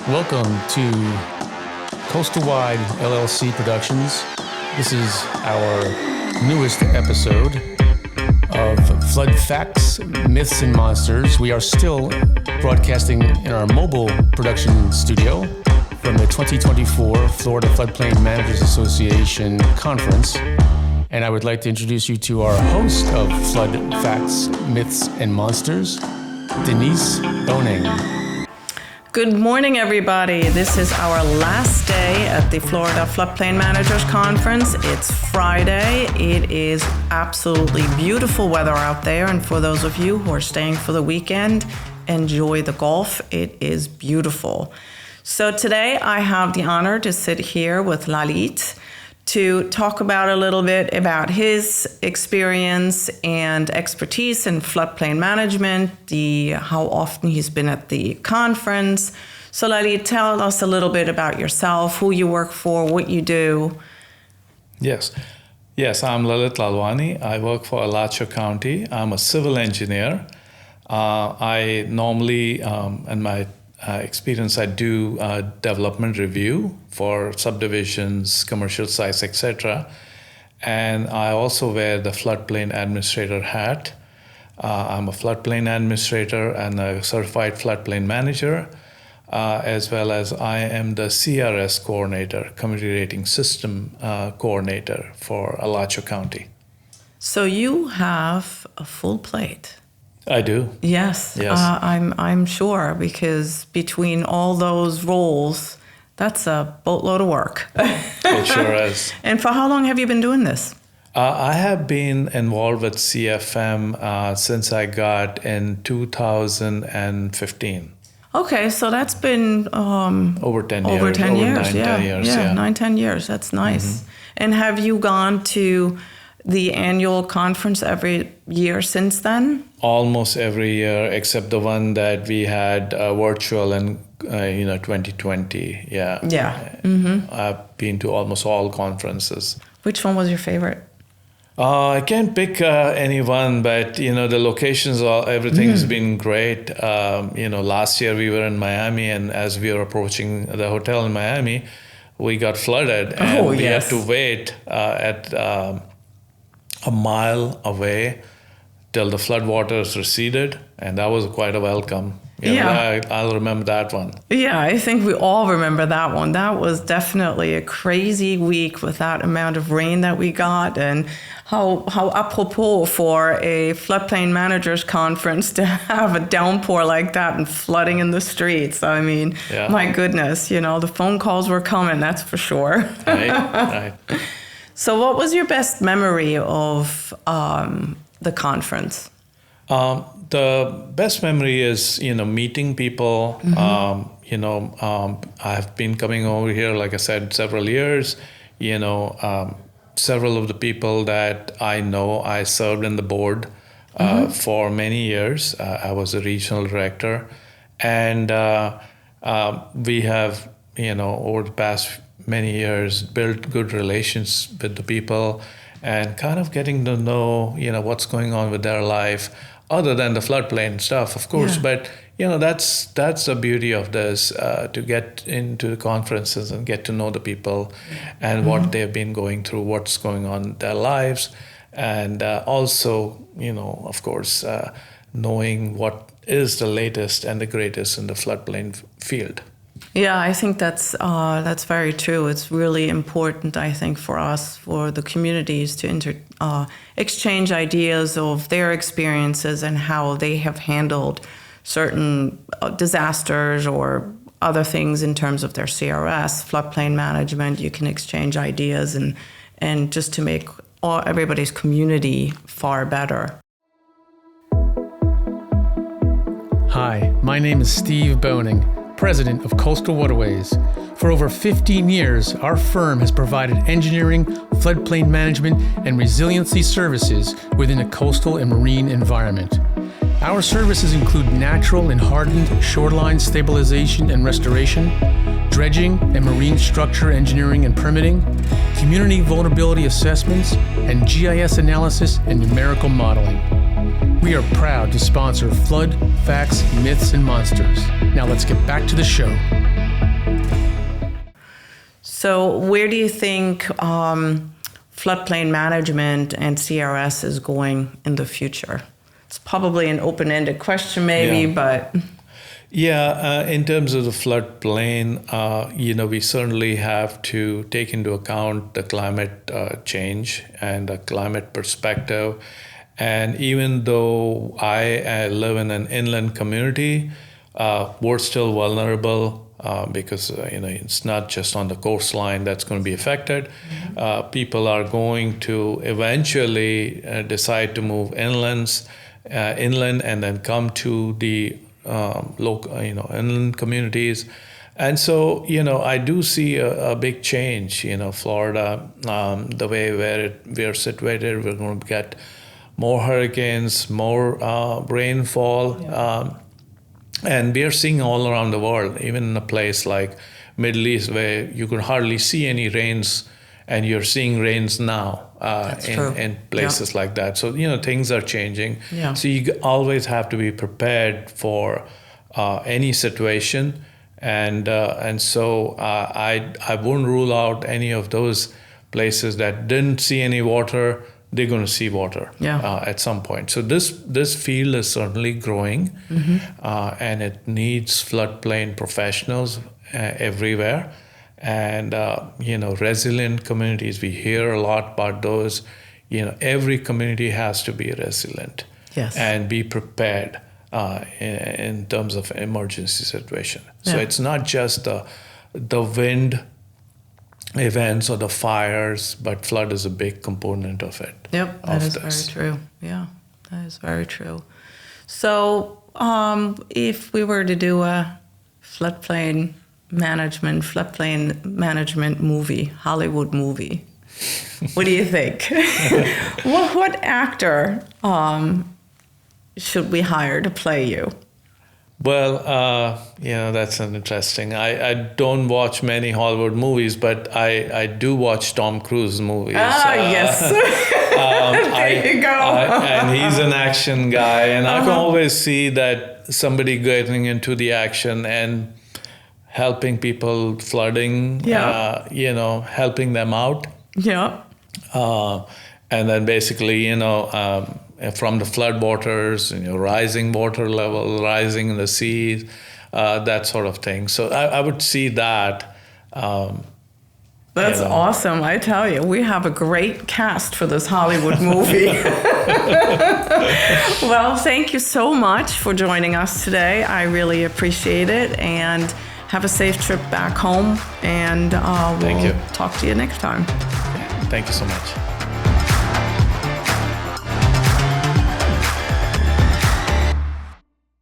Welcome to Coastal Wide LLC Productions. This is our newest episode of Flood Facts, Myths, and Monsters. We are still broadcasting in our mobile production studio from the 2024 Florida Floodplain Managers Association Conference. And I would like to introduce you to our host of Flood Facts, Myths, and Monsters, Denise Boning. Good morning, everybody. This is our last day at the Florida Floodplain Managers Conference. It's Friday. It is absolutely beautiful weather out there. And for those of you who are staying for the weekend, enjoy the Gulf. It is beautiful. So today I have the honor to sit here with Lalit to talk about a little bit about his experience and expertise in floodplain management, how often he's been at the conference. So Lalit, tell us a little bit about yourself, who you work for, what you do. Yes, I'm Lalit Lalwani. I work for Alachua County. I'm a civil engineer. I normally, in my experience, I do development review for subdivisions, commercial sites, etc. And I also wear the floodplain administrator hat. I'm a floodplain administrator and a certified floodplain manager, as well as I am the CRS coordinator, Community Rating System coordinator for Alachua County. So you have a full plate. I do. Yes. I'm sure, because between all those roles, that's a boatload of work. It sure is. And for how long have you been doing this? I have been involved with CFM since I got in 2015. Okay, so that's been over 10 years. Over 10 years, 9, 10 years, yeah. 9-10 years. That's nice. Mm-hmm. And have you gone to the annual conference every year since then? Almost every year, except the one that we had virtual in 2020. Yeah. Mm-hmm. I've been to almost all conferences. Which one was your favorite? I can't pick any one, but the locations, everything has been great. Last year we were in Miami, and as we were approaching the hotel in Miami, we got flooded, and we had to wait at a mile away till the floodwaters receded, and that was quite a welcome. I'll remember that one. Yeah, I think we all remember that one. That was definitely a crazy week with that amount of rain that we got, and how apropos for a floodplain managers conference to have a downpour like that and flooding in the streets. I mean, My goodness, the phone calls were coming, that's for sure. Right. So what was your best memory of the conference? The best memory is, meeting people. Mm-hmm. I've been coming over here, like I said, several years. Several of the people that I know, I served in the board for many years. I was a regional director. And we have, over the past many years, built good relations with the people and kind of getting to know, what's going on with their life, other than the floodplain stuff, of course. Yeah. But, that's the beauty of this, to get into the conferences and get to know the people and what they've been going through, what's going on in their lives. And also, of course, knowing what is the latest and the greatest in the floodplain field. Yeah, I think that's very true. It's really important, I think, for us, for the communities to exchange ideas of their experiences and how they have handled certain disasters or other things in terms of their CRS, floodplain management. You can exchange ideas and just to make everybody's community far better. Hi, my name is Steve Boning, President of Coastal Waterways. For over 15 years, our firm has provided engineering, floodplain management, and resiliency services within a coastal and marine environment. Our services include natural and hardened shoreline stabilization and restoration, dredging and marine structure engineering and permitting, community vulnerability assessments, and GIS analysis and numerical modeling. We are proud to sponsor Flood Facts, Myths, and Monsters. Now let's get back to the show. So where do you think floodplain management and CRS is going in the future? It's probably an open-ended question maybe, but... Yeah, in terms of the floodplain, we certainly have to take into account the climate change and the climate perspective. And even though I live in an inland community, we're still vulnerable because it's not just on the coastline that's going to be affected. People are going to eventually decide to move inland and then come to the local, inland communities. And so, I do see a big change, Florida, the way we are situated. We're going to get more hurricanes, more rainfall. And we are seeing all around the world, even in a place like Middle East where you could hardly see any rains, and you're seeing rains now in places like that. So, things are changing. Yeah. So you always have to be prepared for any situation. And so I wouldn't rule out any of those places that didn't see any water. They're going to see water at some point. So this field is certainly growing, and it needs floodplain professionals everywhere. And, resilient communities, we hear a lot about those. Every community has to be resilient and be prepared in terms of emergency situation. So it's not just the wind events or the fires, but flood is a big component of it. Yep, that is very true. Yeah, that is very true. So if we were to do a floodplain management movie, Hollywood movie, what do you think? What actor should we hire to play you? Well, that's an interesting. I don't watch many Hollywood movies, but I do watch Tom Cruise movies. Yes. There you go. And he's an action guy, and I can always see that somebody getting into the action and helping people flooding, helping them out. Yeah. And then basically, from the flood waters, rising water level, rising in the seas, that sort of thing. So I would see that. That's awesome. I tell you, we have a great cast for this Hollywood movie. Well, thank you so much for joining us today. I really appreciate it. And have a safe trip back home. And we'll talk to you next time. Thank you so much.